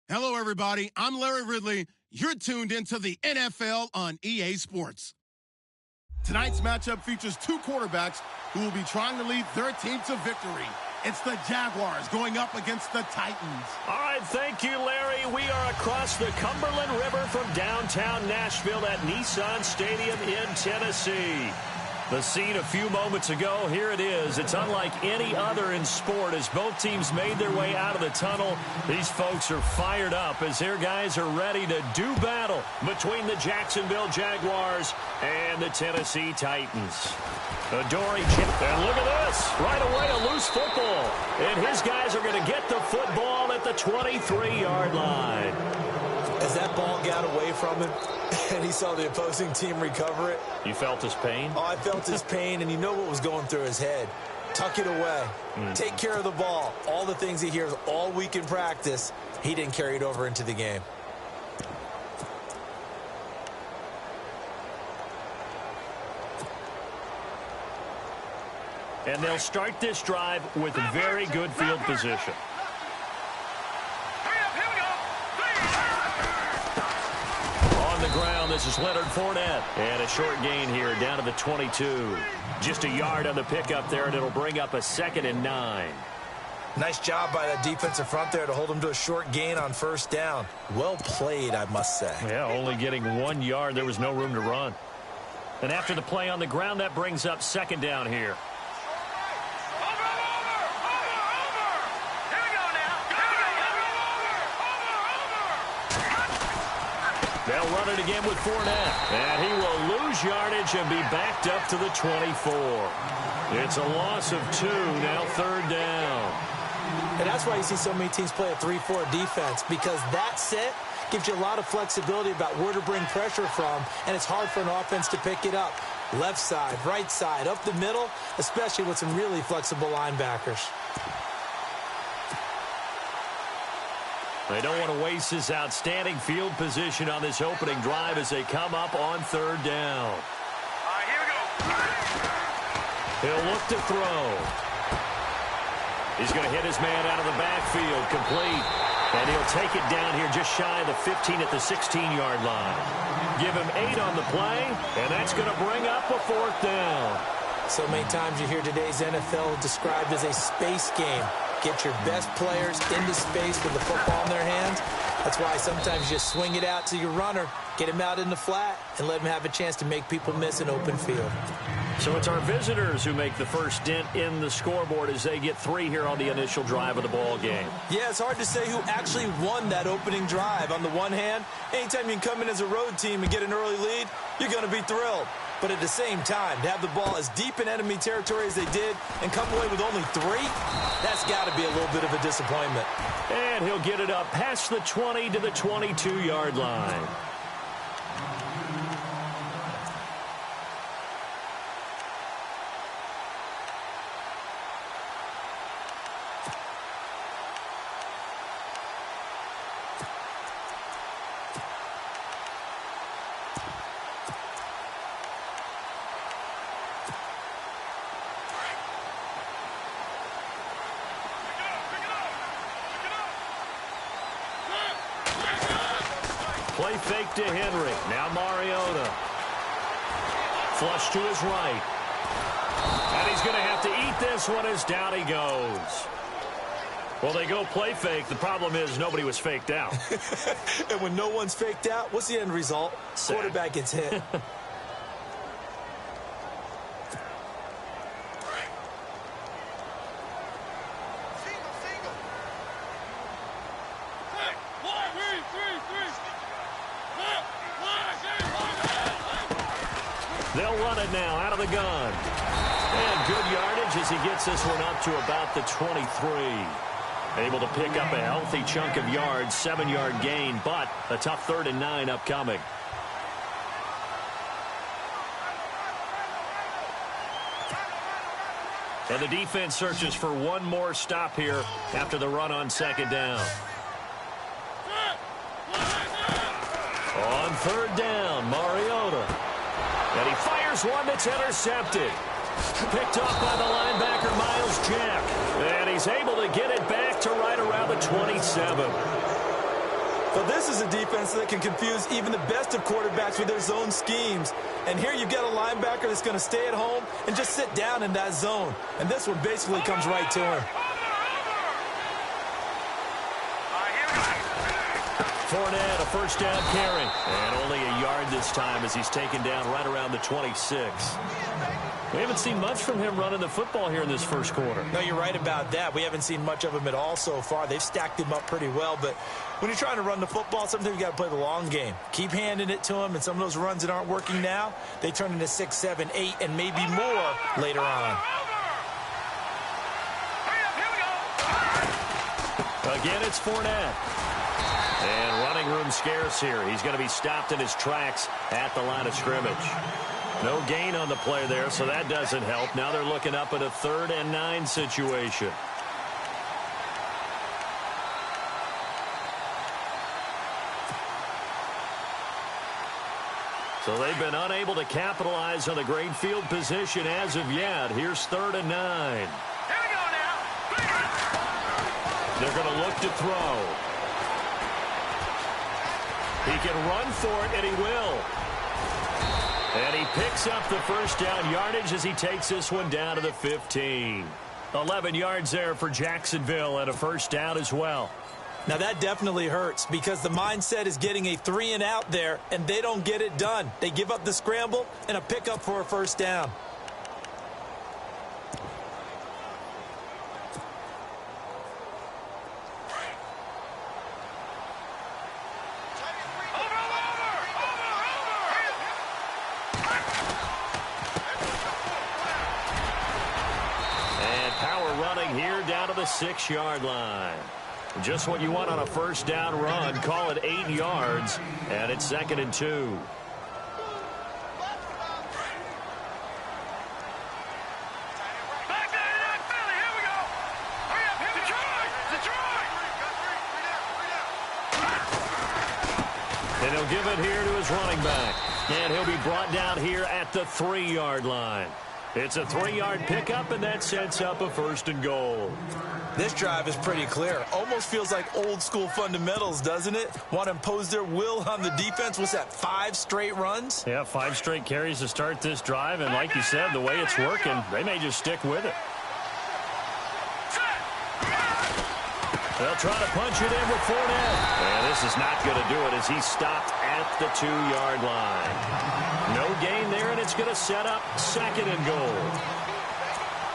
Hello, everybody. I'm Larry Ridley. You're tuned into the NFL on EA Sports. Tonight's matchup features two quarterbacks who will be trying to lead their team to victory. It's the Jaguars going up against the Titans. All right, thank you, Larry. We are across the Cumberland River from downtown Nashville at Nissan Stadium in Tennessee. The scene a few moments ago, here it is. It's unlike any other in sport as both teams made their way out of the tunnel. These folks are fired up as their guys are ready to do battle between the Jacksonville Jaguars and the Tennessee Titans. Adoree chip, and look at this. Right away, a loose football. And his guys are going to get the football at the 23-yard line. As that ball got away from him and he saw the opposing team recover it. You felt his pain? Oh, I felt his pain, and you know what was going through his head. Tuck it away. Take care of the ball. All the things he hears all week in practice, he didn't carry it over into the game. And they'll start this drive with very good field position. On the ground, this is Leonard Fournette. And a short gain here down to the 22. Just a yard on the pickup there, and it'll bring up a 2nd and 9. Nice job by that defensive front there to hold him to a short gain on first down. Well played, I must say. Yeah, only getting 1 yard. There was no room to run. And after the play on the ground, that brings up 2nd down here. They'll run it again with Fournette. And he will lose yardage and be backed up to the 24. It's a loss of 2, now 3rd down. And that's why you see so many teams play a 3-4 defense, because that set gives you a lot of flexibility about where to bring pressure from, and it's hard for an offense to pick it up. Left side, right side, up the middle, especially with some really flexible linebackers. They don't want to waste this outstanding field position on this opening drive as they come up on 3rd down. All right, here we go. He'll look to throw. He's going to hit his man out of the backfield, complete. And he'll take it down here just shy of the 15 at the 16-yard line. Give him 8 on the play, and that's going to bring up a 4th down. So many times you hear today's NFL described as a space game. Get your best players into space with the football in their hands. That's why sometimes you just swing it out to your runner, get him out in the flat, and let him have a chance to make people miss an open field. So it's our visitors who make the first dent in the scoreboard as they get 3 here on the initial drive of the ball game. Yeah, it's hard to say who actually won that opening drive. On the one hand, anytime you can come in as a road team and get an early lead, you're going to be thrilled. But at the same time, to have the ball as deep in enemy territory as they did and come away with only 3, that's got to be a little bit of a disappointment. And he'll get it up past the 20 to the 22-yard line. Play fake to Henry. Now Mariota. Flush to his right. And he's going to have to eat this one as down he goes. Well, they go play fake. The problem is nobody was faked out. And when no one's faked out, what's the end result? Sack. Quarterback gets hit. They'll run it now out of the gun. And good yardage as he gets this one up to about the 23. Able to pick up a healthy chunk of yards, 7-yard gain, but a tough 3rd and 9 upcoming. And the defense searches for one more stop here after the run on 2nd down. On 3rd down, Mariota. And he fires one that's intercepted. Picked off by the linebacker, Miles Jack. And he's able to get it back to right around the 27. But this is a defense that can confuse even the best of quarterbacks with their zone schemes. And here you've got a linebacker that's going to stay at home and just sit down in that zone. And this one basically comes right to him. Fournette, a first down carry. And only a yard this time as he's taken down right around the 26. We haven't seen much from him running the football here in this first quarter. No, you're right about that. We haven't seen much of him at all so far. They've stacked him up pretty well. But when you're trying to run the football, sometimes you got to play the long game. Keep handing it to him, and some of those runs that aren't working now, they turn into 6, 7, 8, and maybe more later on. Again, it's Fournette. And running room scarce here. He's going to be stopped in his tracks at the line of scrimmage. No gain on the play there, so that doesn't help. Now they're looking up at a 3rd and 9 situation. So they've been unable to capitalize on the great field position as of yet. Here's 3rd and 9. Here we go now. They're going to look to throw. He can run for it, and he will. And he picks up the first down yardage as he takes this one down to the 15. 11 yards there for Jacksonville and a first down as well. Now that definitely hurts because the mindset is getting a 3 and out there, and they don't get it done. They give up the scramble and a pickup for a first down. Down to the 6-yard line. Just what you want on a first down run. Call it 8 yards, and it's 2nd and 2. Back there in that Philly. Here we go. Hurry up. Detroit. And he'll give it here to his running back. And he'll be brought down here at the 3-yard line. It's a 3-yard pickup, and that sets up a 1st and goal. This drive is pretty clear. Almost feels like old-school fundamentals, doesn't it? Want to impose their will on the defense. What's that, 5 straight runs? Yeah, 5 straight carries to start this drive, and like you said, the way it's working, they may just stick with it. They'll try to punch it in with Fournette. And this is not going to do it as he's stopped at the 2-yard line. No gain there, and it's going to set up 2nd and goal.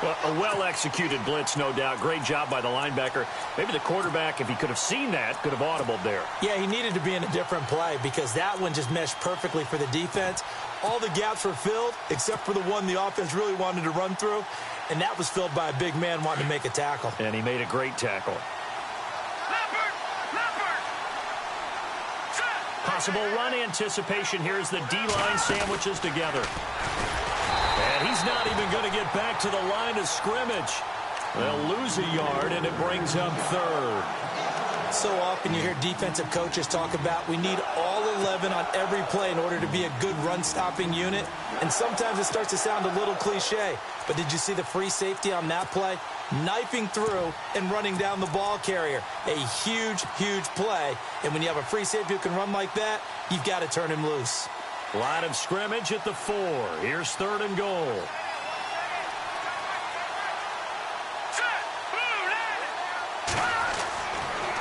Well, a well-executed blitz, no doubt. Great job by the linebacker. Maybe the quarterback, if he could have seen that, could have audibled there. Yeah, he needed to be in a different play because that one just meshed perfectly for the defense. All the gaps were filled except for the one the offense really wanted to run through, and that was filled by a big man wanting to make a tackle. And he made a great tackle. Possible run anticipation here as the D-line sandwiches together. And he's not even going to get back to the line of scrimmage. They'll lose a yard, and it brings up 3rd. So often you hear defensive coaches talk about we need all 11 on every play in order to be a good run-stopping unit. And sometimes it starts to sound a little cliche. But did you see the free safety on that play? Knifing through and running down the ball carrier. A huge, huge play. And when you have a free safety who can run like that, you've got to turn him loose. Line of scrimmage at the 4. Here's 3rd and goal.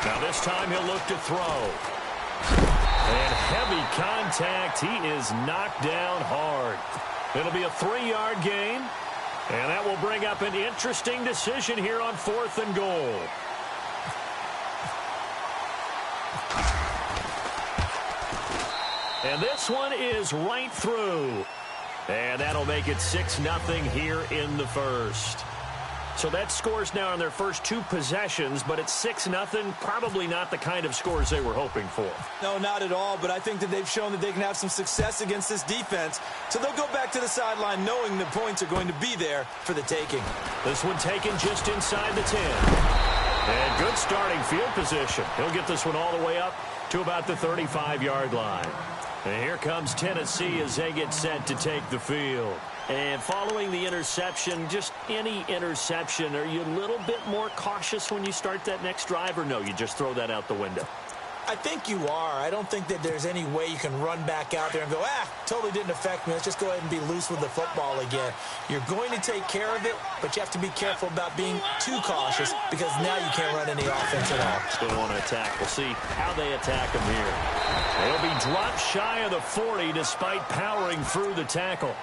Now this time he'll look to throw. And heavy contact. He is knocked down hard. It'll be a 3-yard gain. And that will bring up an interesting decision here on 4th and goal. And this one is right through. And that'll make it 6-0 here in the first. So that scores now on their first 2 possessions, but it's 6-0. Probably not the kind of scores they were hoping for. No, not at all, but I think that they've shown that they can have some success against this defense. So they'll go back to the sideline knowing the points are going to be there for the taking. This one taken just inside the 10. And good starting field position. He'll get this one all the way up to about the 35-yard line. And here comes Tennessee as they get set to take the field. And following the interception, just any interception, are you a little bit more cautious when you start that next drive, or no, you just throw that out the window? I think you are. I don't think that there's any way you can run back out there and go, totally didn't affect me. Let's just go ahead and be loose with the football again. You're going to take care of it, but you have to be careful about being too cautious because now you can't run any offense at all. Still want to attack. We'll see how they attack him here. They'll be dropped shy of the 40 despite powering through the tackle.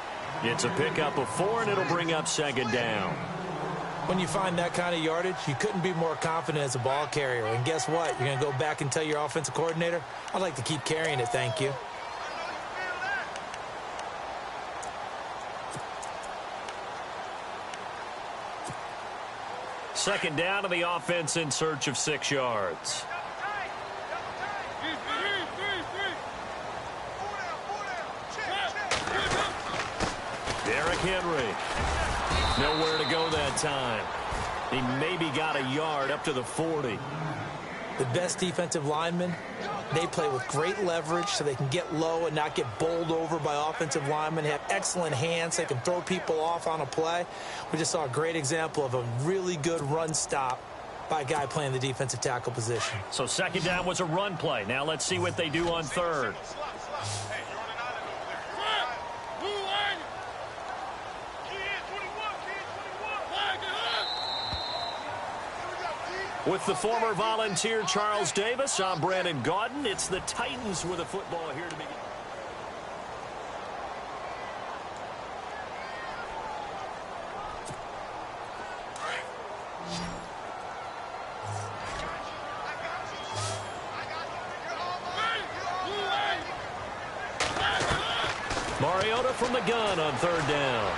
It's a pickup of 4, and it'll bring up second down. When you find that kind of yardage, you couldn't be more confident as a ball carrier. And guess what? You're going to go back and tell your offensive coordinator, I'd like to keep carrying it, thank you. Second down to the offense in search of 6 yards. Derrick Henry. Nowhere to go that time. He maybe got a yard up to the 40. The best defensive linemen, they play with great leverage so they can get low and not get bowled over by offensive linemen. They have excellent hands. They can throw people off on a play. We just saw a great example of a really good run stop by a guy playing the defensive tackle position. So second down was a run play. Now let's see what they do on third. With the former Volunteer Charles Davis, I'm Brandon Gaudin. It's the Titans with a football here to begin. Mariota from the gun on third down.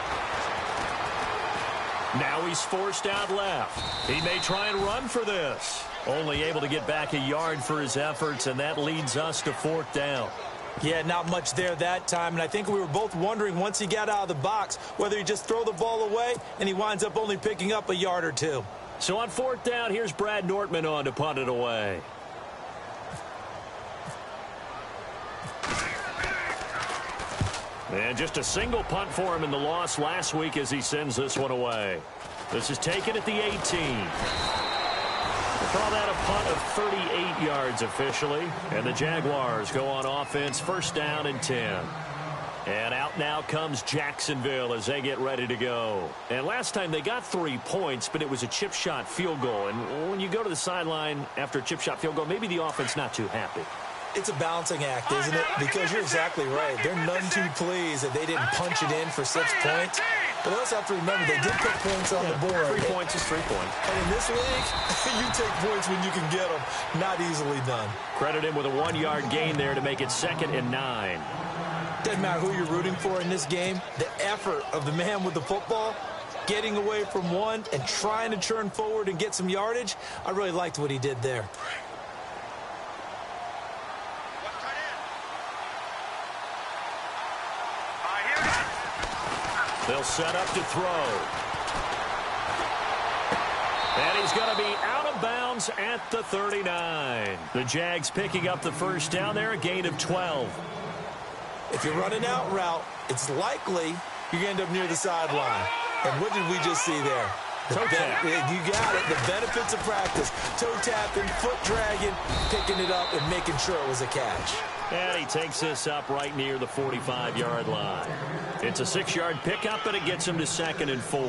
Now he's forced out left. He may try and run for this. Only able to get back a yard for his efforts, and that leads us to fourth down. Yeah, not much there that time, and I think we were both wondering once he got out of the box whether he'd just throw the ball away, and he winds up only picking up a yard or two. So on fourth down, here's Brad Nortman on to punt it away. And just a single punt for him in the loss last week as he sends this one away. This is taken at the 18. We'll call that a punt of 38 yards officially. And the Jaguars go on offense, first down and 10. And out now comes Jacksonville as they get ready to go. And last time they got 3 points, but it was a chip shot field goal. And when you go to the sideline after a chip shot field goal, maybe the offense not too happy. It's a balancing act, isn't it? Because you're exactly right. They're none too pleased that they didn't punch it in for 6 points. But they also have to remember they did put points on the board. 3 points is 3 points. And in this league, you take points when you can get them. Not easily done. Credit him with a 1-yard gain there to make it 2nd and 9. Doesn't matter who you're rooting for in this game. The effort of the man with the football, getting away from one and trying to turn forward and get some yardage, I really liked what he did there. They'll set up to throw. And he's going to be out of bounds at the 39. The Jags picking up the first down there, a gain of 12. If you're running out route, it's likely you're going to end up near the sideline. And what did we just see there? Toe tap. You got it. The benefits of practice. Toe tapping, foot dragging, picking it up, and making sure it was a catch. And he takes this up right near the 45-yard line. It's a 6-yard pickup, and it gets him to 2nd and 4.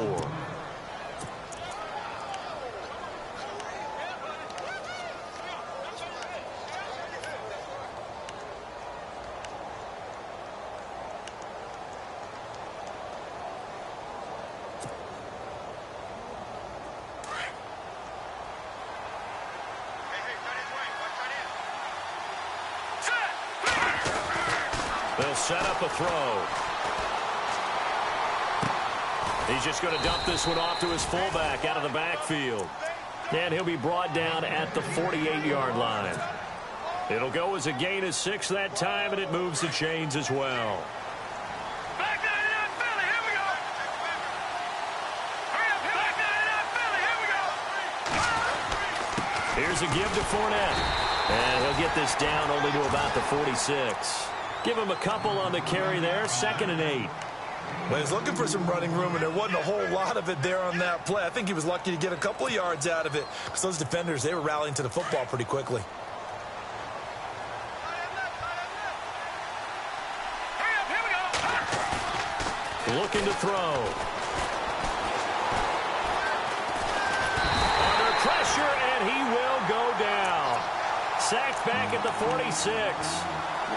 They'll set up a throw. He's just going to dump this one off to his fullback out of the backfield. And he'll be brought down at the 48-yard line. It'll go as a gain of 6 that time, and it moves the chains as well. Back down in that Philly, here we go. Hurry up, back down in that Philly, here we go. Here's a give to Fournette. And he'll get this down only to about the 46. Give him a couple on the carry there, 2nd and 8. Well, he's looking for some running room, and there wasn't a whole lot of it there on that play. I think he was lucky to get a couple of yards out of it because those defenders, they were rallying to the football pretty quickly. looking to throw. Under pressure, and he will go down. Sacked back at the 46.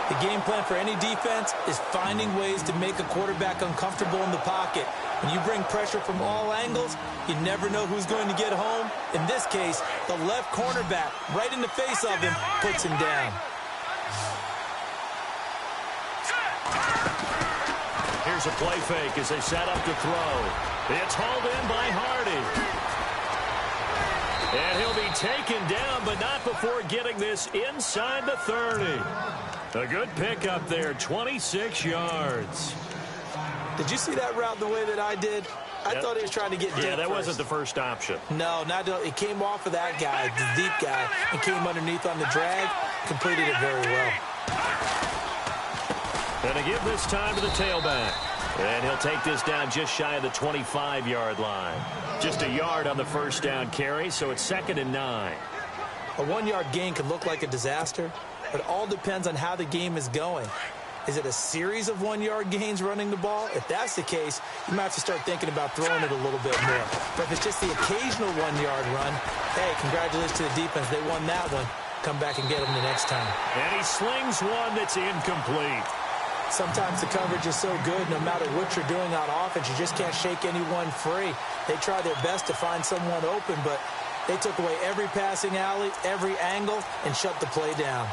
The game plan for any defense is finding ways to make a quarterback uncomfortable in the pocket. When you bring pressure from all angles, you never know who's going to get home. In this case, the left cornerback, right in the face of him, puts him down. Here's a play fake as they set up to throw. It's hauled in by Hardy. And he'll be taken down, but not before getting this inside the 30. A good pickup there, 26 yards. Did you see that route the way that I did? I thought he was trying to get deep. Yeah, that first. wasn't the first option. No, it came off of that guy, the deep guy, and came underneath on the drag. Completed it very well. And to give this time to the tailback. And he'll take this down just shy of the 25-yard line. Just a yard on the first down carry, so it's 2nd and 9. A 1-yard gain can look like a disaster, but it all depends on how the game is going. Is it a series of 1-yard gains running the ball? If that's the case, you might have to start thinking about throwing it a little bit more. But if it's just the occasional 1-yard run, hey, congratulations to the defense. They won that one. Come back and get them the next time. And he slings one that's incomplete. Sometimes the coverage is so good, no matter what you're doing on offense, you just can't shake anyone free. They try their best to find someone open, but they took away every passing alley, every angle, and shut the play down.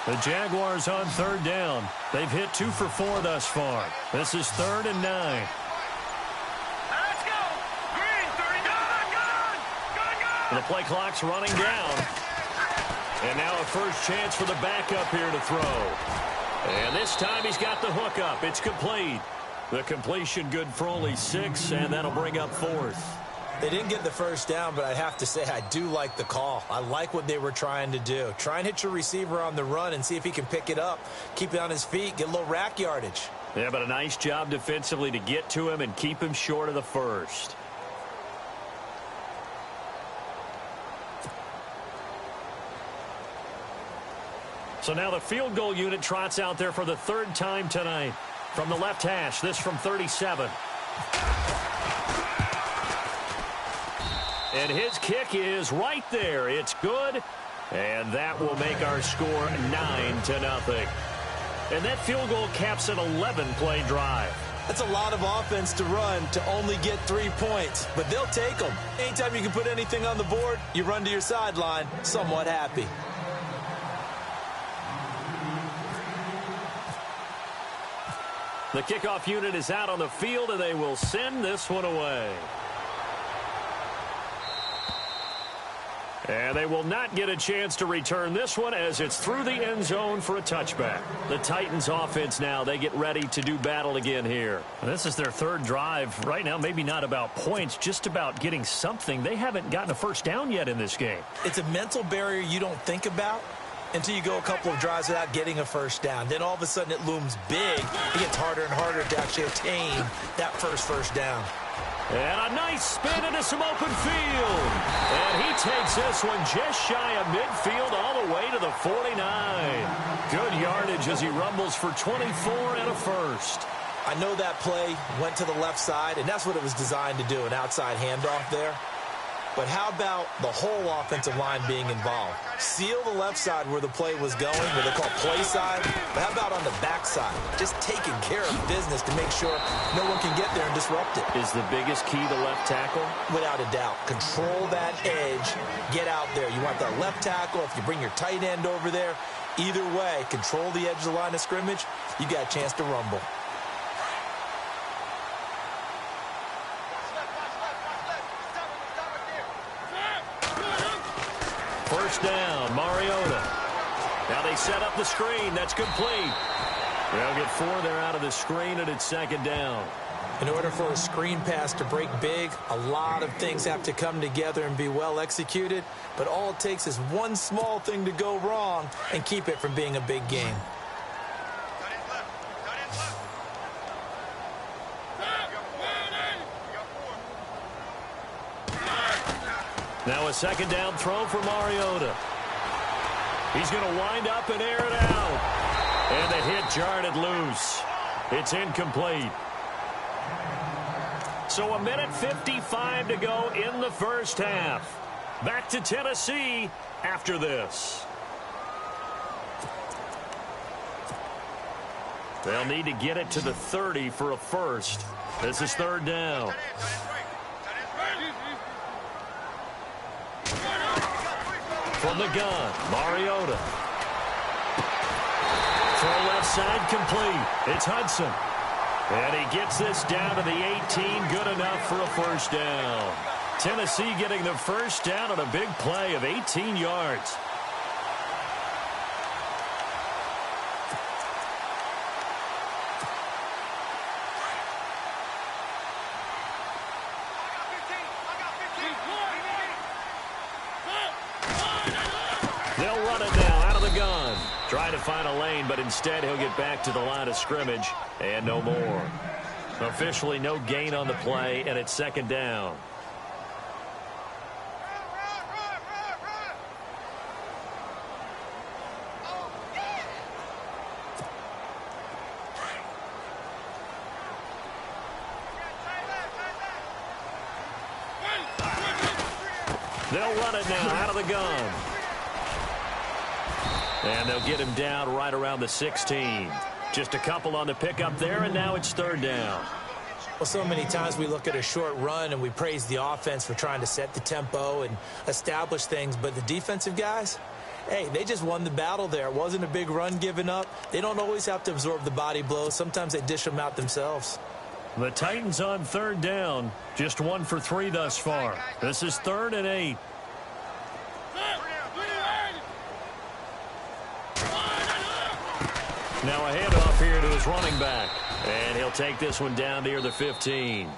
The Jaguars on 3rd down. They've hit 2 for 4 thus far. This is 3rd and 9. Let's go. Green, 30. Go. The play clock's running down. And now a first chance for the backup here to throw. And this time he's got the hook up. It's complete. The completion good for only 6, and that'll bring up 4th. They didn't get the first down, but I'd have to say I do like the call. I like what they were trying to do. Try and hit your receiver on the run and see if he can pick it up. Keep it on his feet, get a little rack yardage. Yeah, but a nice job defensively to get to him and keep him short of the first. So now the field goal unit trots out there for the 3rd time tonight. From the left hash, this from 37. And his kick is right there. It's good. And that will make our score 9-0. And that field goal caps an 11-play drive. That's a lot of offense to run to only get 3 points. But they'll take them. Anytime you can put anything on the board, you run to your sideline somewhat happy. The kickoff unit is out on the field, and they will send this one away. And they will not get a chance to return this one as it's through the end zone for a touchback. The Titans offense now, they get ready to do battle again here. This is their 3rd drive. Right now, maybe not about points, just about getting something. They haven't gotten a first down yet in this game. It's a mental barrier you don't think about until you go a couple of drives without getting a first down. Then all of a sudden it looms big. It gets harder and harder to actually attain that first down. And a nice spin into some open field. And he takes this one just shy of midfield all the way to the 49. Good yardage as he rumbles for 24 and a first. I know that play went to the left side, and that's what it was designed to do, an outside handoff there. But how about the whole offensive line being involved? Seal the left side where the play was going, where they call play side. But how about on the back side? Just taking care of business to make sure no one can get there and disrupt it. Is the biggest key the left tackle? Without a doubt. Control that edge. Get out there. You want that left tackle. If you bring your tight end over there, either way, control the edge of the line of scrimmage, you got a chance to rumble. First down, Mariota. Now they set up the screen. That's complete. They'll get 4 there out of the screen, and it's 2nd down. In order for a screen pass to break big, a lot of things have to come together and be well executed. But all it takes is one small thing to go wrong and keep it from being a big game. Now a second down throw for Mariota. He's going to wind up and air it out. And the hit jarred it loose. It's incomplete. So a minute 55 to go in the first half. Back to Tennessee after this. They'll need to get it to the 30 for a first. This is third down. From the gun, Mariota. Throw left side complete. It's Hudson. And he gets this down to the 18. Good enough for a first down. Tennessee getting the first down on a big play of 18 yards. They'll run it now out of the gun. Try to find a lane, but instead he'll get back to the line of scrimmage and no more. Officially no gain on the play, and it's second down. They'll run it now out of the gun. And they'll get him down right around the 16. Just a couple on the pickup there, and now it's third down. Well, so many times we look at a short run and we praise the offense for trying to set the tempo and establish things, but the defensive guys, hey, they just won the battle there. It wasn't a big run given up. They don't always have to absorb the body blows. Sometimes they dish them out themselves. The Titans on third down, just 1 for 3 thus far. This is 3rd and 8. Now a handoff here to his running back. And he'll take this one down near the 15.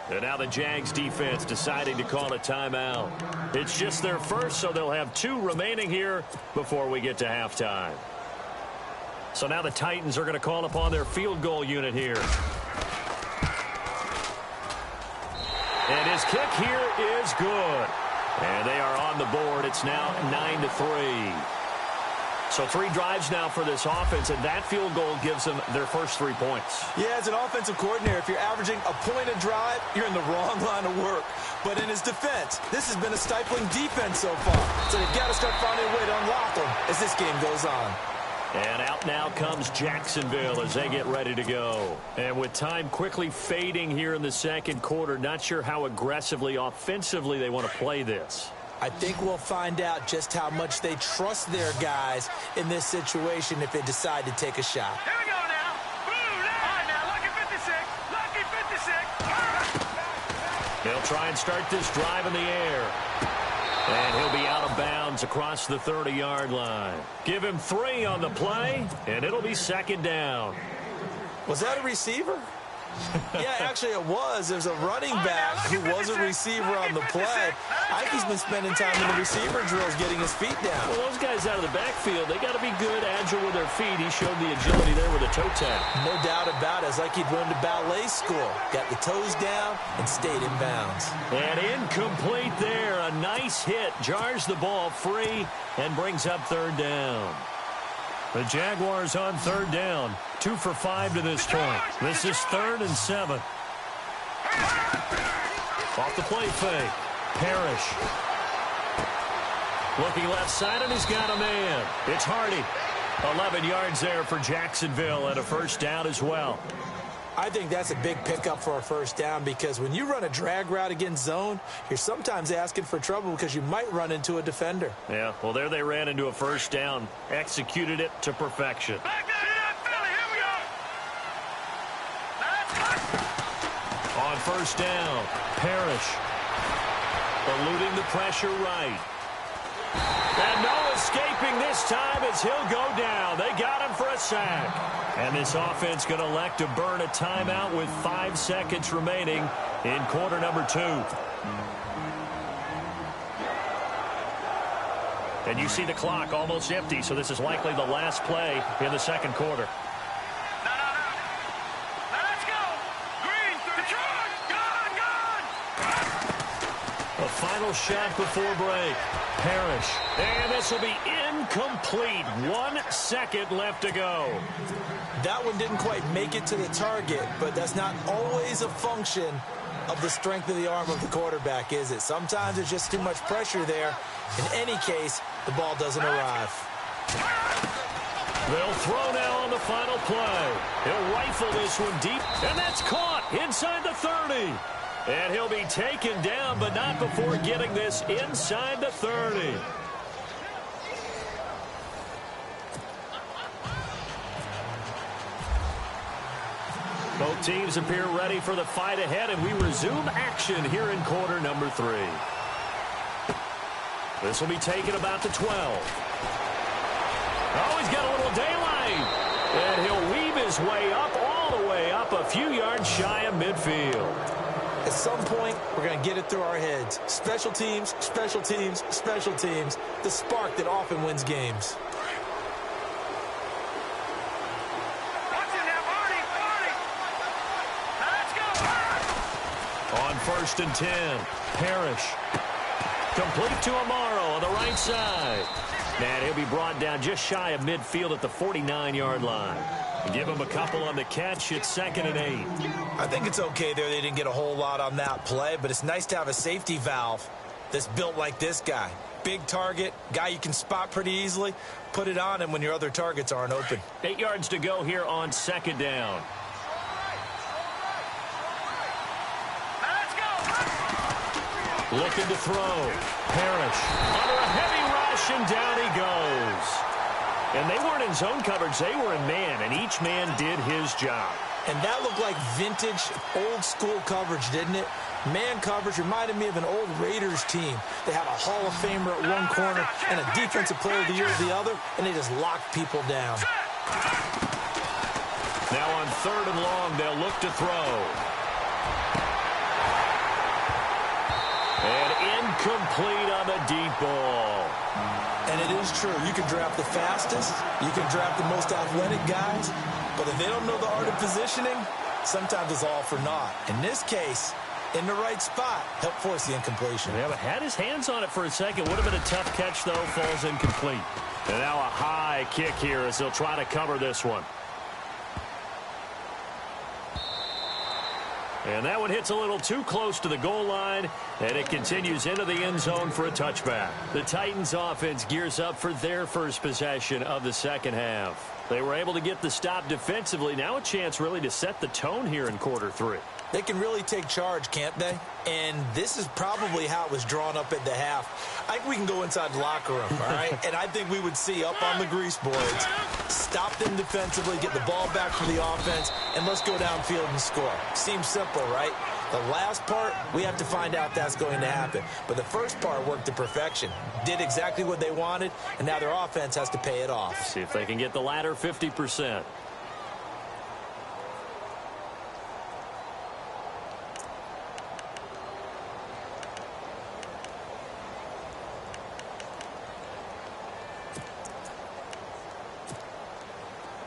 And now the Jags defense deciding to call a timeout. It's just their first, so they'll have 2 remaining here before we get to halftime. So now the Titans are going to call upon their field goal unit here. And his kick here is good. And they are on the board. It's now 9-3. So 3 drives now for this offense, and that field goal gives them their first 3 points. Yeah, as an offensive coordinator, if you're averaging a point a drive, you're in the wrong line of work. But in his defense, this has been a stifling defense so far. So they've got to start finding a way to unlock them as this game goes on. And out now comes Jacksonville as they get ready to go. And with time quickly fading here in the second quarter, not sure how aggressively, offensively they want to play this. I think we'll find out just how much they trust their guys in this situation if they decide to take a shot. Here we go now. All right, now, lucky 56. Lucky 56. They'll try and start this drive in the air. And he'll be out of bounds across the 30-yard line. Give him 3 on the play, and it'll be second down. Was that a receiver? Yeah, actually it was. There's a running back who was a receiver on the play. I think he's been spending time in the receiver drills getting his feet down. Well, those guys out of the backfield, they got to be good, agile with their feet. He showed the agility there with a toe tap. No doubt about it. It's like he'd run to ballet school. Got the toes down and stayed in bounds. And incomplete there. A nice hit. Jars the ball free and brings up third down. The Jaguars on third down. 2 for 5 to this point. This is 3rd and 7. Off the play fake. Parrish. Looking left side, and he's got a man. It's Hardy. 11 yards there for Jacksonville and a first down as well. I think that's a big pickup for a first down because when you run a drag route against zone, you're sometimes asking for trouble because you might run into a defender. Yeah, well, there they ran into a first down. Executed it to perfection. On first down, Parrish. Eluding the pressure right. And no escaping this time as he'll go down. They got him for a sack. And this offense going to elect to burn a timeout with 5 seconds remaining in quarter number 2. And you see the clock almost empty, so this is likely the last play in the second quarter. Final shot before break. Parrish. And this will be incomplete. 1 second left to go. That one didn't quite make it to the target, but that's not always a function of the strength of the arm of the quarterback, is it? Sometimes there's just too much pressure there. In any case, the ball doesn't arrive. They'll throw now on the final play. He'll rifle this one deep, and that's caught inside the 30. And he'll be taken down, but not before getting this inside the 30. Both teams appear ready for the fight ahead, and we resume action here in quarter number 3. This will be taken about the 12. Oh, he's got a little daylight. And he'll weave his way up, all the way up, a few yards shy of midfield. At some point, we're going to get it through our heads. Special teams, special teams, special teams. The spark that often wins games. On 1st and 10, Parrish. Complete to Amaro on the right side. And he'll be brought down just shy of midfield at the 49-yard line. Give him a couple on the catch. It's 2nd and 8. I think it's okay there. They didn't get a whole lot on that play, but it's nice to have a safety valve that's built like this guy. Big target, guy you can spot pretty easily. Put it on him when your other targets aren't open. 8 yards to go here on 2nd down. Looking to throw. Parrish under a heavy rush, and down he goes. And they weren't in zone coverage. They were in man, and each man did his job. And that looked like vintage, old-school coverage, didn't it? Man coverage reminded me of an old Raiders team. They had a Hall of Famer at one corner and a Defensive Player of the Year at the other, and they just locked people down. Now on 3rd and long, they'll look to throw. And incomplete on the deep ball. And it is true. You can draft the fastest. You can draft the most athletic guys. But if they don't know the art of positioning, sometimes it's all for naught. In this case, in the right spot, helped force the incompletion. Yeah, but had his hands on it for a second. Would have been a tough catch, though. Falls incomplete. And now a high kick here as they'll try to cover this one. And that one hits a little too close to the goal line, and it continues into the end zone for a touchback. The Titans offense gears up for their first possession of the second half. They were able to get the stop defensively. Now a chance really to set the tone here in quarter 3. They can really take charge, can't they? And this is probably how it was drawn up at the half. I think we can go inside the locker room, all right? And I think we would see up on the grease boards, stop them defensively, get the ball back for the offense, and let's go downfield and score. Seems simple, right? The last part, we have to find out that's going to happen. But the first part worked to perfection. Did exactly what they wanted, and now their offense has to pay it off. See if they can get the latter 50%.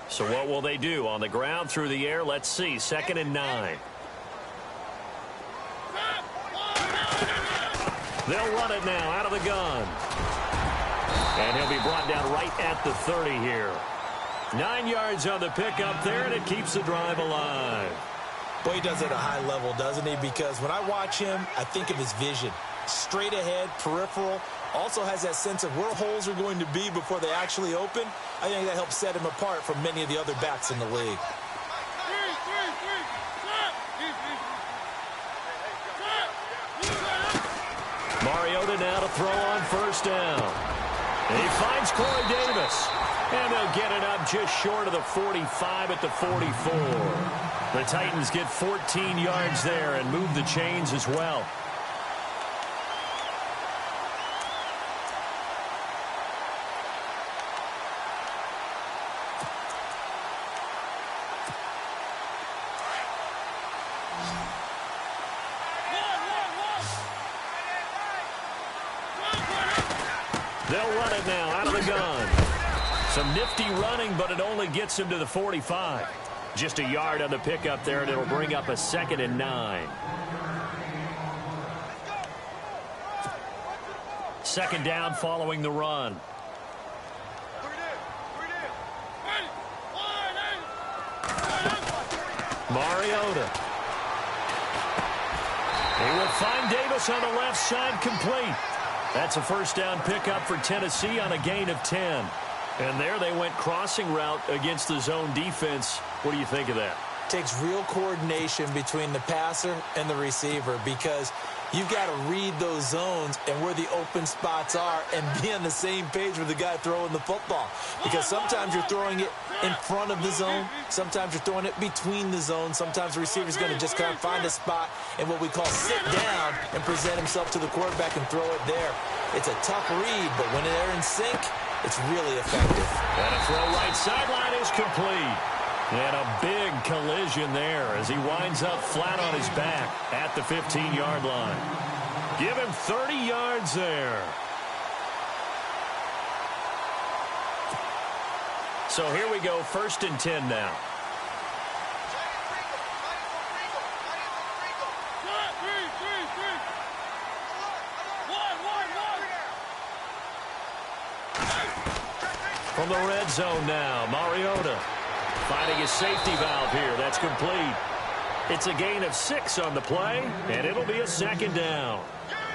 So what will they do? On the ground, through the air, let's see. 2nd and 9. They'll run it now out of the gun. And he'll be brought down right at the 30 here. 9 yards on the pickup there, and it keeps the drive alive. Boy, he does it at a high level, doesn't he? Because when I watch him, I think of his vision. Straight ahead, peripheral. Also has that sense of where holes are going to be before they actually open. I think that helps set him apart from many of the other backs in the league. Mariota now to throw on 1st down. And he finds Corey Davis. And they'll get it up just short of the 45 at the 44. The Titans get 14 yards there and move the chains as well. They'll run it now out of the gun. Some nifty running, but it only gets him to the 45. Just a yard on the pickup there, and it'll bring up a 2nd and 9. second down following the run. Mariota. He will find Davis on the left side, complete. That's a first down pickup for Tennessee on a gain of 10. And there they went crossing route against the zone defense. What do you think of that? Takes real coordination between the passer and the receiver, because you've got to read those zones and where the open spots are and be on the same page with the guy throwing the football. Because sometimes you're throwing it in front of the zone. Sometimes you're throwing it between the zones. Sometimes the receiver's going to just kind of find a spot and what we call sit down and present himself to the quarterback and throw it there. It's a tough read, but when they're in sync, it's really effective. And a throw right sideline is complete. And a big collision there as he winds up flat on his back at the 15-yard line. Give him 30 yards there. So here we go, 1st and 10 now. From the red zone now, Mariota finding his safety valve here. That's complete. It's a gain of 6 on the play, and it'll be a second down.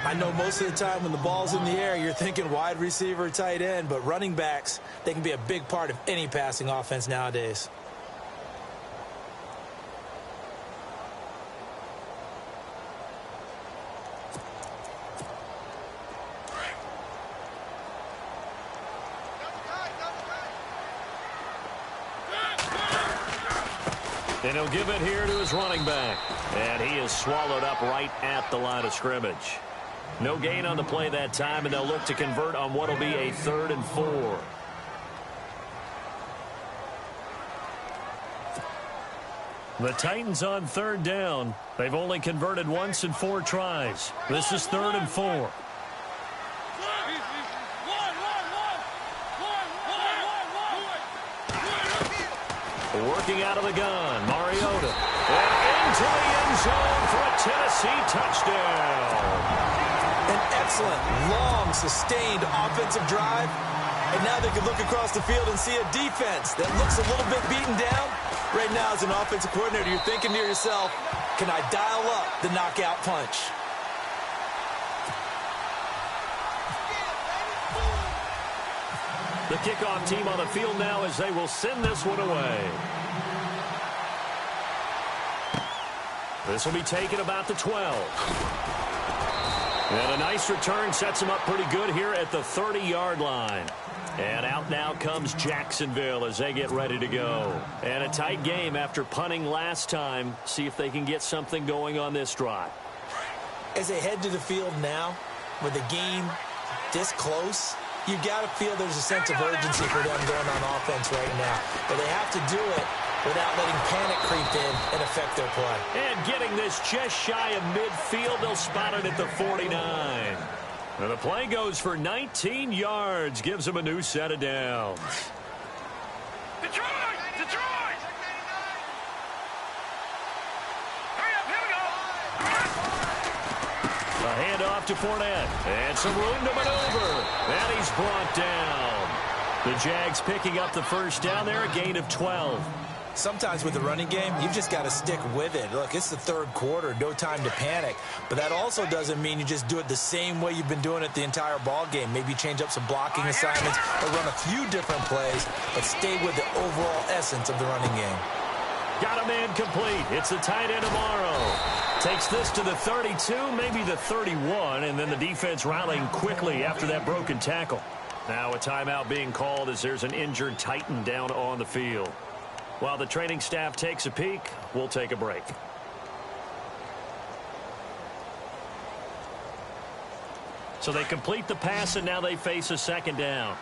I know most of the time when the ball's in the air, you're thinking wide receiver, tight end, but running backs, they can be a big part of any passing offense nowadays. And he'll give it here to his running back. And he is swallowed up right at the line of scrimmage. No gain on the play that time, and they'll look to convert on what will be a 3rd and 4. The Titans on 3rd down. They've only converted once in 4 tries. This is 3rd and 4. Working out of the gun, Mariota. And into the end zone for a Tennessee touchdown. An excellent, long, sustained offensive drive. And now they can look across the field and see a defense that looks a little bit beaten down. Right now, as an offensive coordinator, you're thinking to yourself, can I dial up the knockout punch? The kickoff team on the field now as they will send this one away. This will be taken about the 12. And a nice return sets them up pretty good here at the 30-yard line. And out now comes Jacksonville as they get ready to go. And a tight game after punting last time. See if they can get something going on this drive. As they head to the field now, with the game this close, you've got to feel there's a sense of urgency for them going on offense right now. But they have to do it without letting panic creep in and affect their play. And getting this just shy of midfield, they'll spot it at the 49. And the play goes for 19 yards, gives them a new set of downs. Detroit! Detroit! Hurry up, here we go! A handoff to Fournette. And some room to maneuver. And he's brought down. The Jags picking up the first down there, a gain of 12. Sometimes with the running game, you've just got to stick with it. Look, it's the 3rd quarter, no time to panic. But that also doesn't mean you just do it the same way you've been doing it the entire ball game. Maybe change up some blocking assignments or run a few different plays, but stay with the overall essence of the running game. Got a man complete. It's the tight end tomorrow. Takes this to the 32, maybe the 31, and then the defense rallying quickly after that broken tackle. Now a timeout being called as there's an injured Titan down on the field. While the training staff takes a peek, we'll take a break. So they complete the pass, and now they face a second down.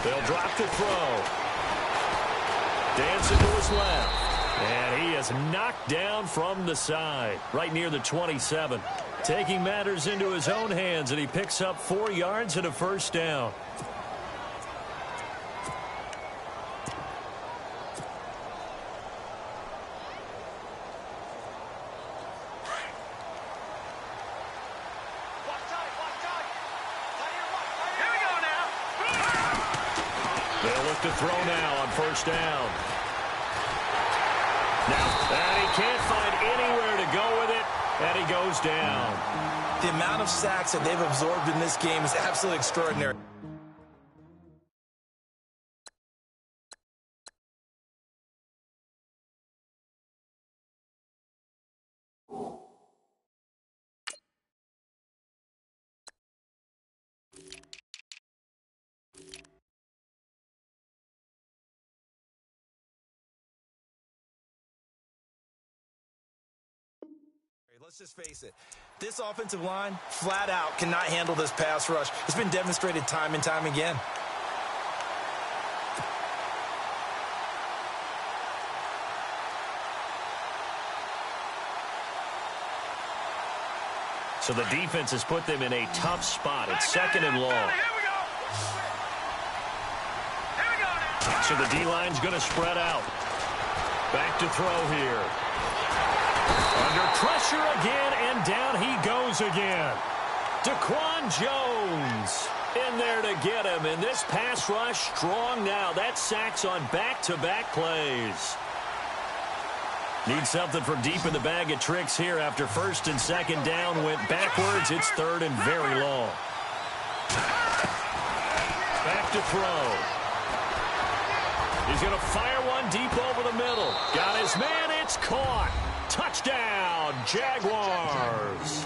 They'll drop the throw. Dancing to his left. And he is knocked down from the side, right near the 27. Taking matters into his own hands, and he picks up 4 yards and a first down. look to throw now on first down. And he can't find anywhere to go with it, and he goes down. The amount of sacks that they've absorbed in this game is absolutely extraordinary. Let's just face it. This offensive line, flat out, cannot handle this pass rush. It's been demonstrated time and time again. So the defense has put them in a tough spot. It's second and long. Here we go. Here we go now. So the D-line's going to spread out. Back to throw here. Under pressure again, and down he goes again. Daquan Jones in there to get him, and this pass rush strong now. That's sacks on back-to-back plays. Need something from deep in the bag of tricks here after first and second down went backwards. It's third and very long. Back to throw. He's going to fire one deep over the middle. Got his man. It's caught. Touchdown, Jaguars.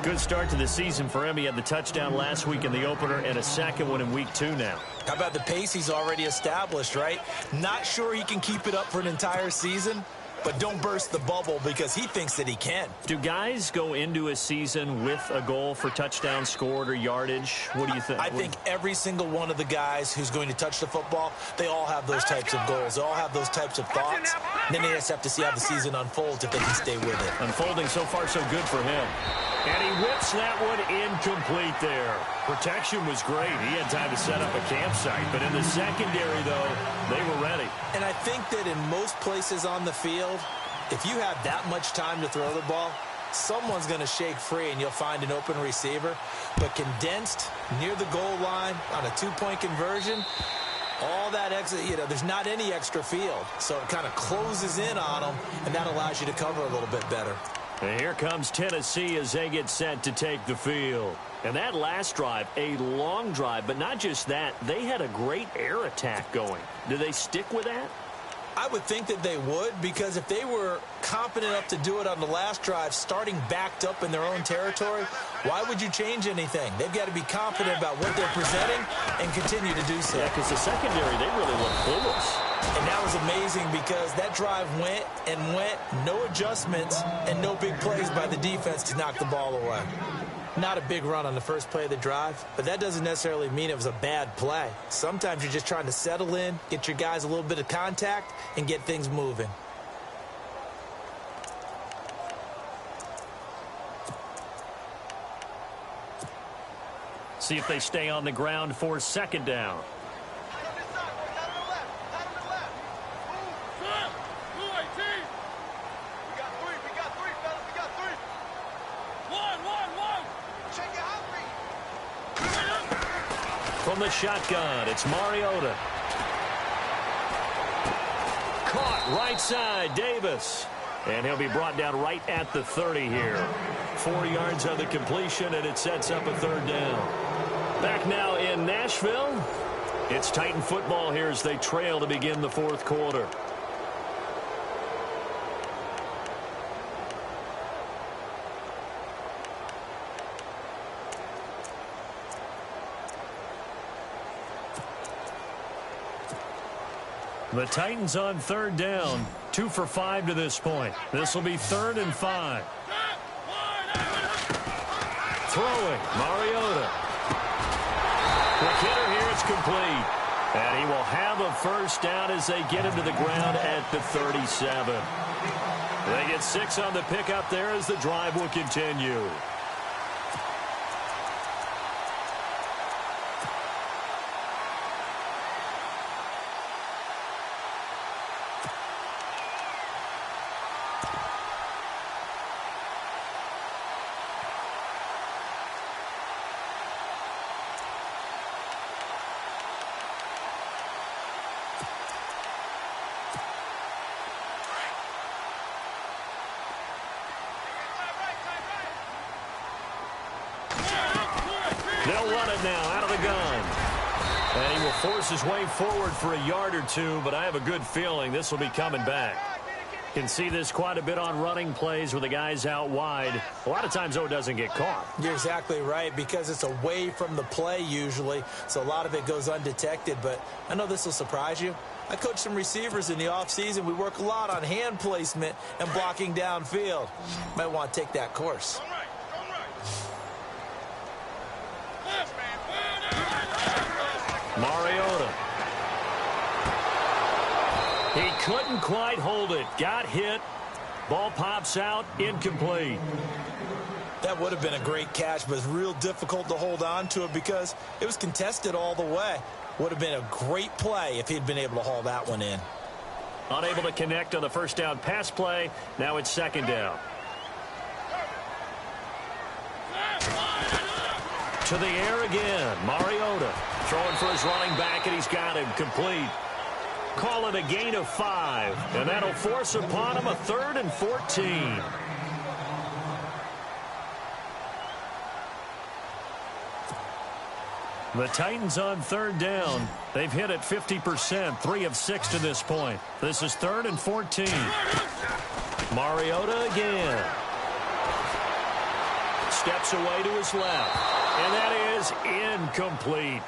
Good start to the season for him. He had the touchdown last week in the opener and a second one in week 2 now. How about the pace he's already established, right? Not sure he can keep it up for an entire season, but don't burst the bubble because he thinks that he can. Do guys go into a season with a goal for touchdown scored or yardage? What do you think? I think every single one of the guys who's going to touch the football, they all have those types of goals. They all have those types of thoughts. And then they just have to see how the season unfolds if they can stay with it. Unfolding so far so good for him. And he whips that one incomplete there. Protection was great. He had time to set up a campsite. But in the secondary, though, they were ready. And I think that in most places on the field, if you have that much time to throw the ball, someone's going to shake free and you'll find an open receiver. But condensed near the goal line on a 2-point conversion, all that extra, there's not any extra field. So it kind of closes in on them, and that allows you to cover a little bit better. And here comes Tennessee as they get set to take the field. And that last drive, a long drive, but not just that, they had a great air attack going. Do they stick with that? I would think that they would, because if they were competent enough to do it on the last drive, starting backed up in their own territory, why would you change anything? They've got to be confident about what they're presenting and continue to do so. Yeah, because the secondary, they really look clueless. And that was amazing because that drive went and went, no adjustments and no big plays by the defense to knock the ball away. Not a big run on the first play of the drive, but that doesn't necessarily mean it was a bad play. Sometimes you're just trying to settle in, get your guys a little bit of contact, and get things moving. See if they stay on the ground for second down. From the shotgun, it's Mariota. Caught right side, Davis. And he'll be brought down right at the 30 here. 4 yards on the completion, and it sets up a third down. Back now in Nashville. It's Titan football here as they trail to begin the fourth quarter. The Titans on third down. 2 for 5 to this point. This will be 3rd and 5. Throwing, Mariota. Quick hitter here, it's complete. And he will have a first down as they get him to the ground at the 37. They get 6 on the pickup there as the drive will continue. They'll run it now out of the gun. And he will force his way forward for a yard or two, but I have a good feeling this will be coming back. Can see this quite a bit on running plays with the guys out wide. A lot of times, though, it doesn't get caught. You're exactly right, because it's away from the play usually, so a lot of it goes undetected. But I know this will surprise you. I coach some receivers in the offseason. We work a lot on hand placement and blocking downfield. Might want to take that course. Mariota. He couldn't quite hold it. Got hit. Ball pops out. Incomplete. That would have been a great catch, but it's real difficult to hold on to it because it was contested all the way. Would have been a great play if he'd been able to haul that one in. Unable to connect on the first down pass play. Now it's second down. To the air again. Mariota throwing for his running back, and he's got him complete. Call it a gain of 5, and that'll force upon him a 3rd and 14. The Titans on 3rd down. They've hit it 50%, 3 of 6 to this point. This is 3rd and 14. Mariota again. Steps away to his left, and that is incomplete.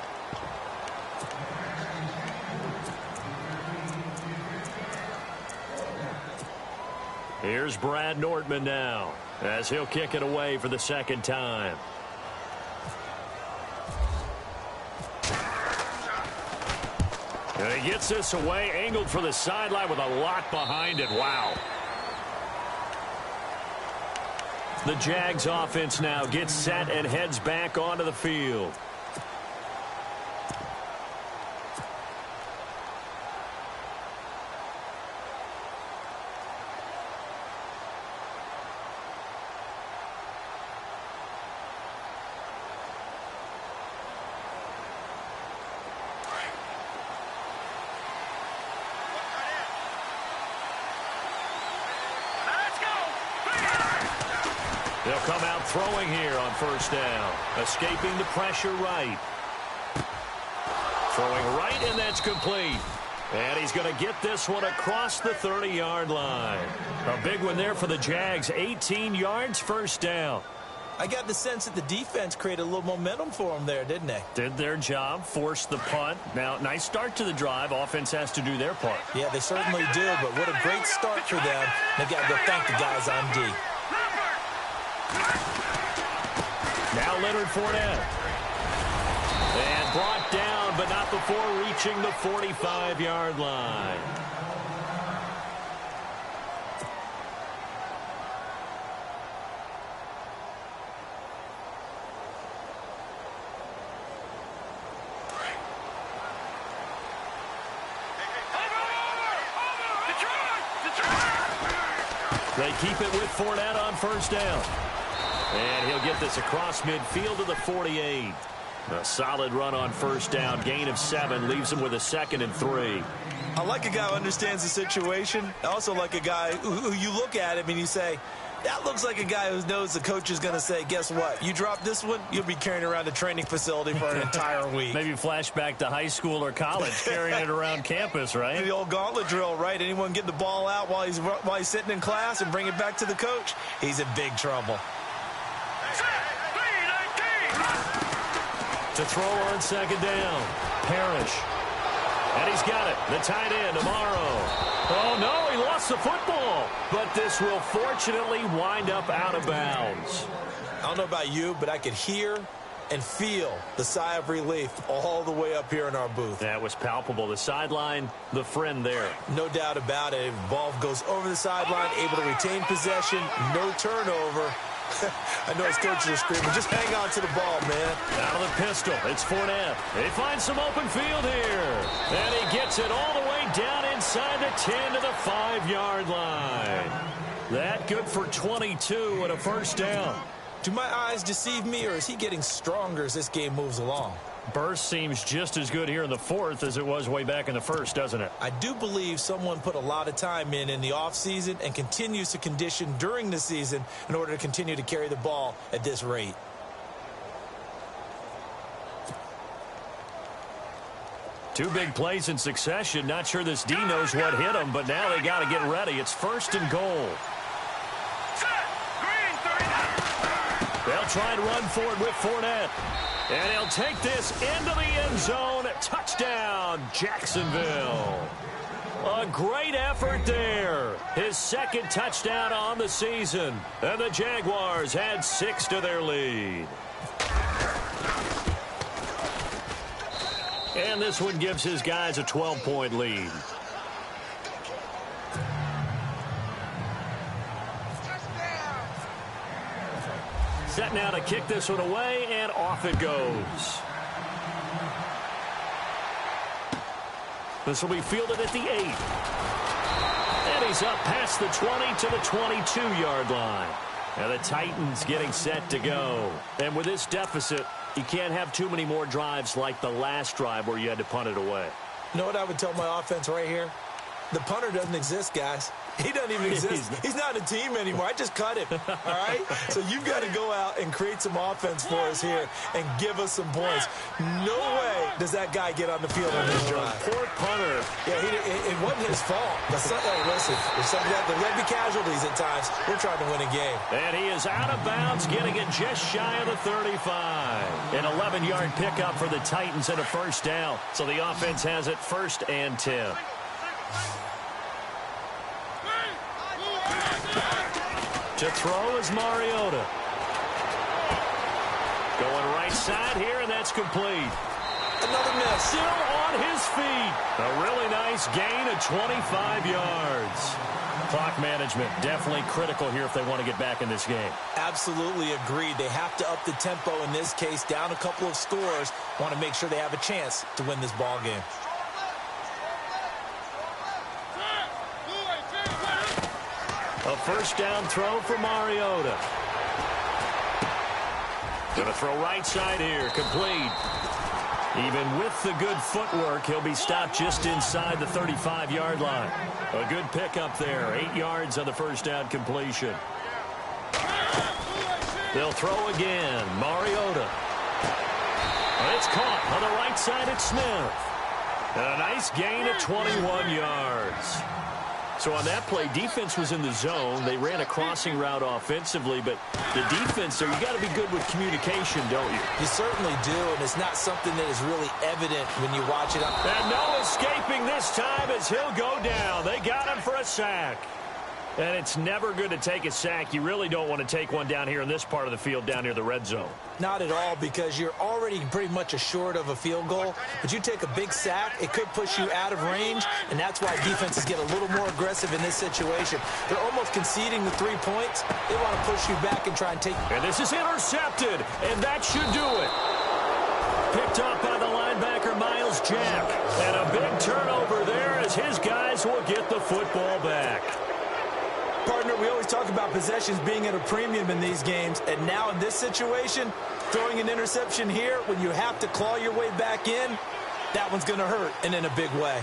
Here's Brad Nortman now as he'll kick it away for the second time. And he gets this away, angled for the sideline with a lot behind it. Wow. The Jags offense now gets set and heads back onto the field. They'll come out throwing here on first down. Escaping the pressure right. Throwing right, and that's complete. And he's going to get this one across the 30-yard line. A big one there for the Jags. 18 yards, first down. I got the sense that the defense created a little momentum for them there, didn't they? Did their job, forced the punt. Now, nice start to the drive. Offense has to do their part. Yeah, they certainly do, but what a great start for them. They got to go thank the guys on D. Now Leonard Fournette. And brought down, but not before reaching the 45-yard line. They keep it with Fournette on first down. And he'll get this across midfield to the 48. A solid run on first down. Gain of 7 leaves him with a 2nd and 3. I like a guy who understands the situation. I also like a guy who you look at him and you say, that looks like a guy who knows the coach is going to say, guess what? You drop this one, you'll be carrying around a training facility for an entire week. Maybe flashback to high school or college, carrying it around campus, right? The old gauntlet drill, right? Anyone get the ball out while he's sitting in class and bring it back to the coach, he's in big trouble. To throw on second down. Parrish. And he's got it. The tight end, Amaro. Oh, no, he lost the football. But this will fortunately wind up out of bounds. I don't know about you, but I could hear and feel the sigh of relief all the way up here in our booth. That was palpable. The sideline, the friend there. No doubt about it. Ball goes over the sideline, able to retain possession, no turnover. I know his coaches are screaming, just hang on to the ball, man. Out of the pistol, it's Fournette. They find some open field here. And he gets it all the way down inside the 10 to the 5-yard line. That good for 22 and a first down. Do my eyes deceive me, or is he getting stronger as this game moves along? Burst seems just as good here in the 4th as it was way back in the 1st, doesn't it? I do believe someone put a lot of time in the offseason and continues to condition during the season in order to continue to carry the ball at this rate. Two big plays in succession. Not sure this D knows what hit him, but now they got to get ready. It's 1st and goal. They'll try and run for it with Fournette. And he'll take this into the end zone. Touchdown, Jacksonville. A great effort there. His 2nd touchdown on the season. And the Jaguars had 6 to their lead. And this one gives his guys a 12-point lead. Set now to kick this one away, and off it goes. This will be fielded at the 8. And he's up past the 20 to the 22-yard line. And the Titans getting set to go. And with this deficit, you can't have too many more drives like the last drive where you had to punt it away. You know what I would tell my offense right here? The punter doesn't exist, guys. He doesn't even exist. He's not a team anymore. I just cut him, all right? So you've got to go out and create some offense for us here and give us some points. No way does that guy get on the field on this drive. Poor punter. Yeah, it wasn't his fault. But listen, there's going to be casualties at times. We're trying to win a game. And he is out of bounds, getting it just shy of the 35. An 11-yard pickup for the Titans and a 1st down. So the offense has it 1st and 10. To throw is Mariota. Going right side here, and that's complete. Another miss. Still on his feet. A really nice gain of 25 yards. Clock management definitely critical here if they want to get back in this game. Absolutely agreed. They have to up the tempo in this case, down a couple of scores. Want to make sure they have a chance to win this ball game. A 1st down throw for Mariota. Going to throw right side here. Complete. Even with the good footwork, he'll be stopped just inside the 35-yard line. A good pickup there. 8 yards on the 1st down completion. They'll throw again. Mariota. And it's caught on the right side at Smith. And a nice gain of 21 yards. So on that play, defense was in the zone. They ran a crossing route offensively, but the defense there, you got to be good with communication, don't you? You certainly do, and it's not something that is really evident when you watch it. And no escaping this time as he'll go down. They got him for a sack. And it's never good to take a sack. You really don't want to take one down here in this part of the field, down near the red zone. Not at all, because you're already pretty much assured of a field goal. But you take a big sack, it could push you out of range, and that's why defenses get a little more aggressive in this situation. They're almost conceding the 3 points. They want to push you back and try and take... And this is intercepted, and that should do it. Picked up by the linebacker, Miles Jack. And a big turnover there as his guys will get the football back. Partner, we always talk about possessions being at a premium in these games, and now in this situation, throwing an interception here when you have to claw your way back in, that one's going to hurt, and in a big way.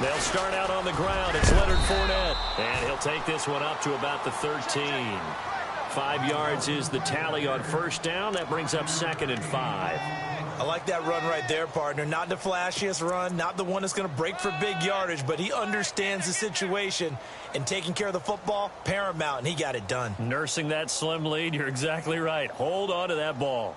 They'll start out on the ground. It's Leonard Fournette, and he'll take this one up to about the 13. 5 yards is the tally on 1st down. That brings up 2nd and 5. I like that run right there, partner. Not the flashiest run, not the one that's going to break for big yardage, but he understands the situation, and taking care of the football, paramount, and he got it done. Nursing that slim lead, you're exactly right. Hold on to that ball.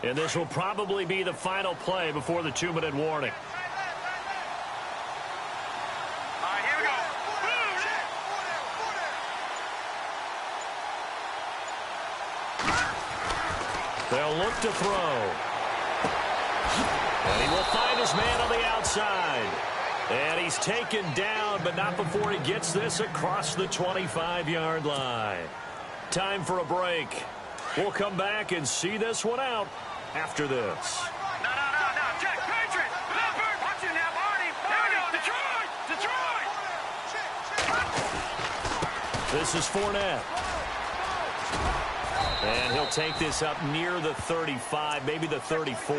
And this will probably be the final play before the 2-minute warning. They'll look to throw. And he will find his man on the outside. And he's taken down, but not before he gets this across the 25-yard line. Time for a break. We'll come back and see this one out after this. No. Check, Patriot. Leopard. Watch it now, Barney. Detroit. This is Fournette. And he'll take this up near the 35, maybe the 34.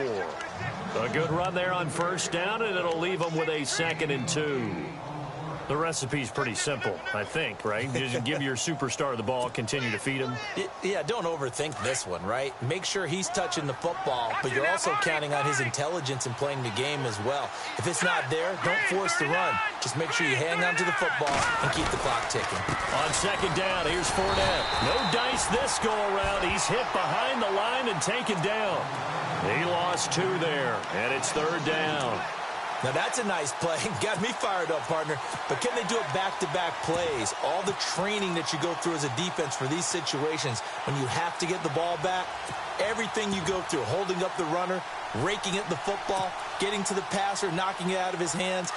A good run there on 1st down, and it'll leave him with a 2nd and 2. The recipe's pretty simple, I think, right? Just give your superstar the ball, continue to feed him. Yeah, don't overthink this one, right? Make sure he's touching the football, but you're also counting on his intelligence in playing the game as well. If it's not there, don't force the run. Just make sure you hang on to the football and keep the clock ticking. On second down, here's Fournette. No dice this go-around. He's hit behind the line and taken down. He lost 2 there, and it's third down. Now, that's a nice play. Got me fired up, partner. But can they do it back-to-back plays? All the training that you go through as a defense for these situations, when you have to get the ball back, everything you go through, holding up the runner, raking at the football, getting to the passer, knocking it out of his hands,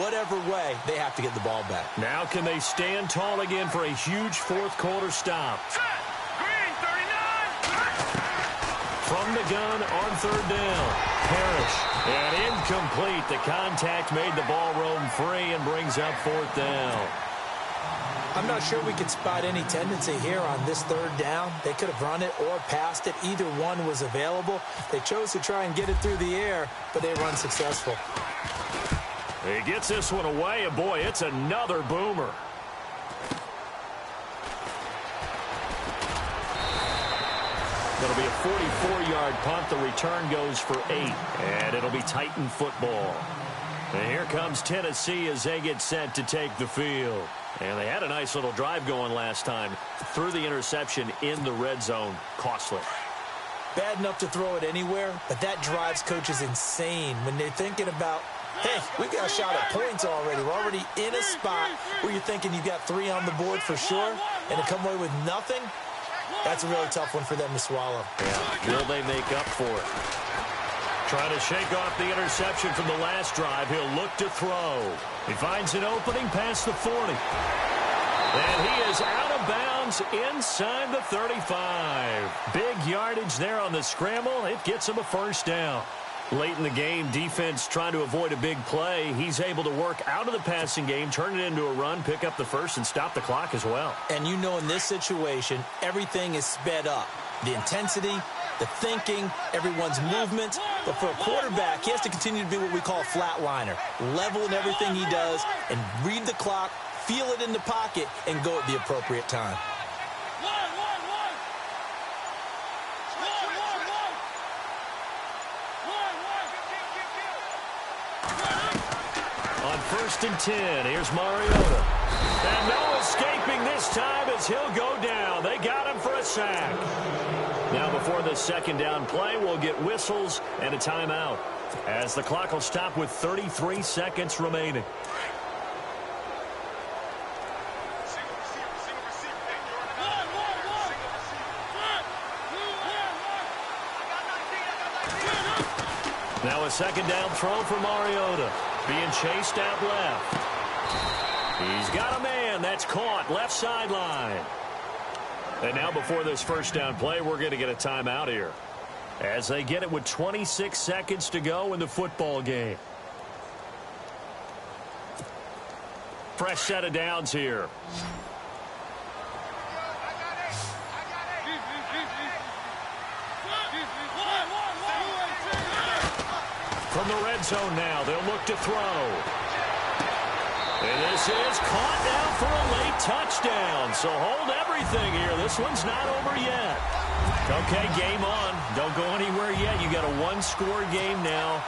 whatever way, they have to get the ball back. Now can they stand tall again for a huge fourth-quarter stop? Green, 39. From the gun on third down. Parrish. And incomplete. The contact made the ball roam free and brings up fourth down. I'm not sure we can spot any tendency here on this third down. They could have run it or passed it. Either one was available. They chose to try and get it through the air, but they were unsuccessful. He gets this one away, and boy, it's another boomer. It'll be a 44-yard punt. The return goes for 8, and it'll be Titan football. And here comes Tennessee as they get set to take the field. And they had a nice little drive going last time. Threw the interception in the red zone. Costly. Bad enough to throw it anywhere, but that drives coaches insane when they're thinking about, hey, we got a shot at points already. We're already in a spot where you're thinking you've got 3 on the board for sure, and to come away with nothing, that's a really tough one for them to swallow. Yeah. Will they make up for it? Trying to shake off the interception from the last drive. He'll look to throw. He finds an opening past the 40. And he is out of bounds inside the 35. Big yardage there on the scramble. It gets him a first down. Late in the game, defense trying to avoid a big play. He's able to work out of the passing game, turn it into a run, pick up the first, and stop the clock as well. And you know in this situation, everything is sped up. The intensity, the thinking, everyone's movement. But for a quarterback, he has to continue to be what we call a flatliner. Level in everything he does and read the clock, feel it in the pocket, and go at the appropriate time. On 1st and 10, here's Mariota. And no escaping this time as he'll go down. They got him for a sack. Now before the second down play, we'll get whistles and a timeout, as the clock will stop with 33 seconds remaining. Now a second down throw for Mariota. Being chased out left. He's got a man. That's caught left sideline. And now before this first down play, we're going to get a timeout here, as they get it with 26 seconds to go in the football game. Fresh set of downs here. From the red zone now, they'll look to throw. And this is caught now for a late touchdown. So hold everything here. This one's not over yet. Okay, game on. Don't go anywhere yet. You got a one-score game now.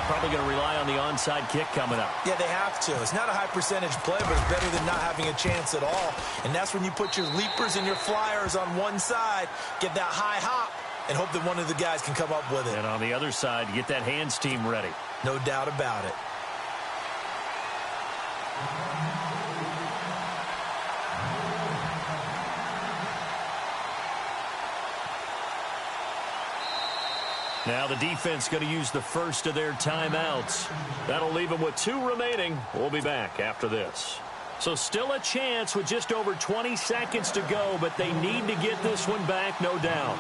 Probably going to rely on the onside kick coming up. Yeah, they have to. It's not a high-percentage play, but it's better than not having a chance at all. And that's when you put your leapers and your flyers on one side, get that high hop, and hope that one of the guys can come up with it. And on the other side, get that hands team ready. No doubt about it. Now the defense going to use the first of their timeouts. That'll leave them with 2 remaining. We'll be back after this. So still a chance with just over 20 seconds to go, but they need to get this one back, no doubt.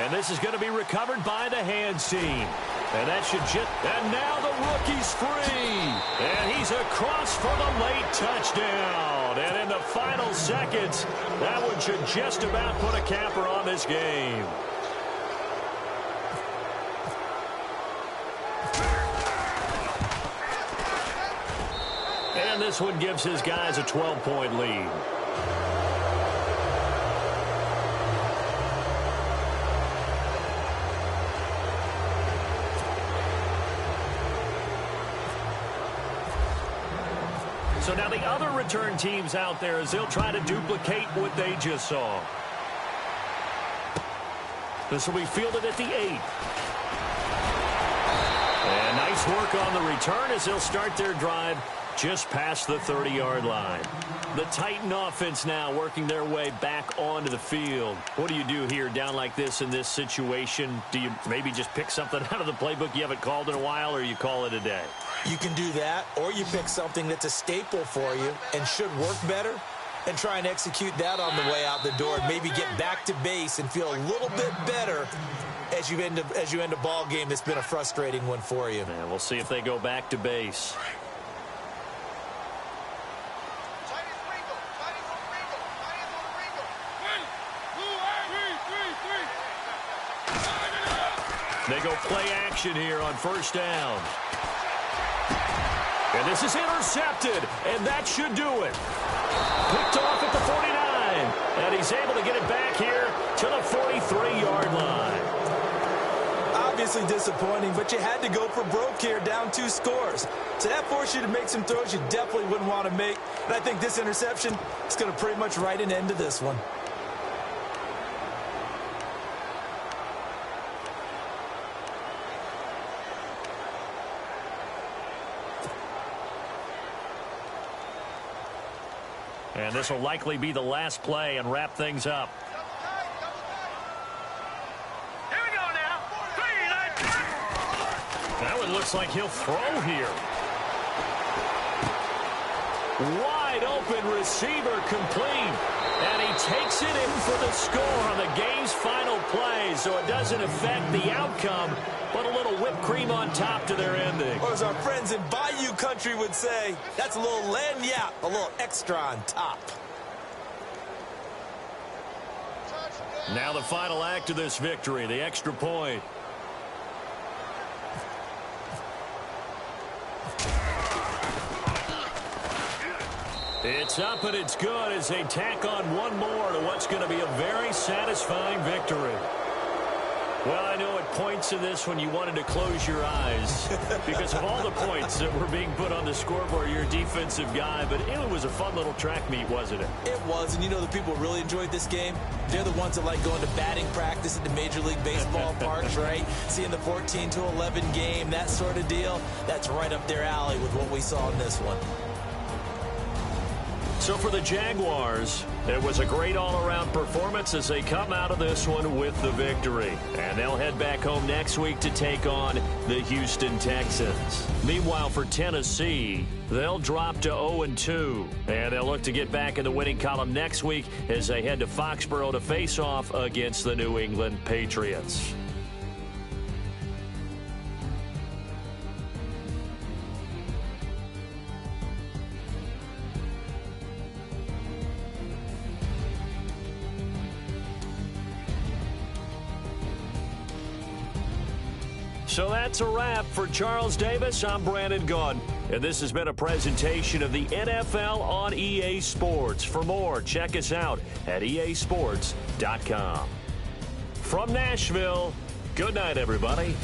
And this is going to be recovered by the hands team. And that should just... And now the rookie's free. And he's across for the late touchdown. And in the final seconds, that one should just about put a capper on this game. And this one gives his guys a 12-point lead. So now the other return teams out there as they'll try to duplicate what they just saw. This will be fielded at the 8. And nice work on the return as they'll start their drive just past the 30-yard line. The Titan offense now working their way back onto the field. What do you do here down like this in this situation? Do you maybe just pick something out of the playbook you haven't called in a while, or you call it a day? You can do that, or you pick something that's a staple for you and should work better and try and execute that on the way out the door and maybe get back to base and feel a little bit better as you end a ball game that's been a frustrating one for you. And we'll see if they go back to base. They go play action here on first down. And this is intercepted, and that should do it. Picked off at the 49, and he's able to get it back here to the 43-yard line. Obviously disappointing, but you had to go for broke here, down 2 scores. So that forced you to make some throws you definitely wouldn't want to make. And I think this interception is going to pretty much write an end to this one. And this will likely be the last play and wrap things up. Here we go now. 3, That one looks like he'll throw here. Wide open receiver complete. And he takes it in for the score on the game's final play. So it doesn't affect the outcome, but a little whipped cream on top to their ending. Or as our friends in Bayou Country would say, that's a little lagniappe, a little extra on top. Now the final act of this victory, the extra point. It's up and it's good as they tack on one more to what's going to be a very satisfying victory. Well, I know at points in this when you wanted to close your eyes because of all the points that were being put on the scoreboard. You're a defensive guy, but it was a fun little track meet, wasn't it? It was, and you know the people who really enjoyed this game? They're the ones that like going to batting practice at the Major League Baseball parks, right? Seeing the 14-11 game, that sort of deal. That's right up their alley with what we saw in this one. So for the Jaguars, it was a great all-around performance as they come out of this one with the victory. And they'll head back home next week to take on the Houston Texans. Meanwhile, for Tennessee, they'll drop to 0-2. And they'll look to get back in the winning column next week as they head to Foxborough to face off against the New England Patriots. So that's a wrap. For Charles Davis, I'm Brandon Gaudin. And this has been a presentation of the NFL on EA Sports. For more, check us out at easports.com. From Nashville, good night, everybody.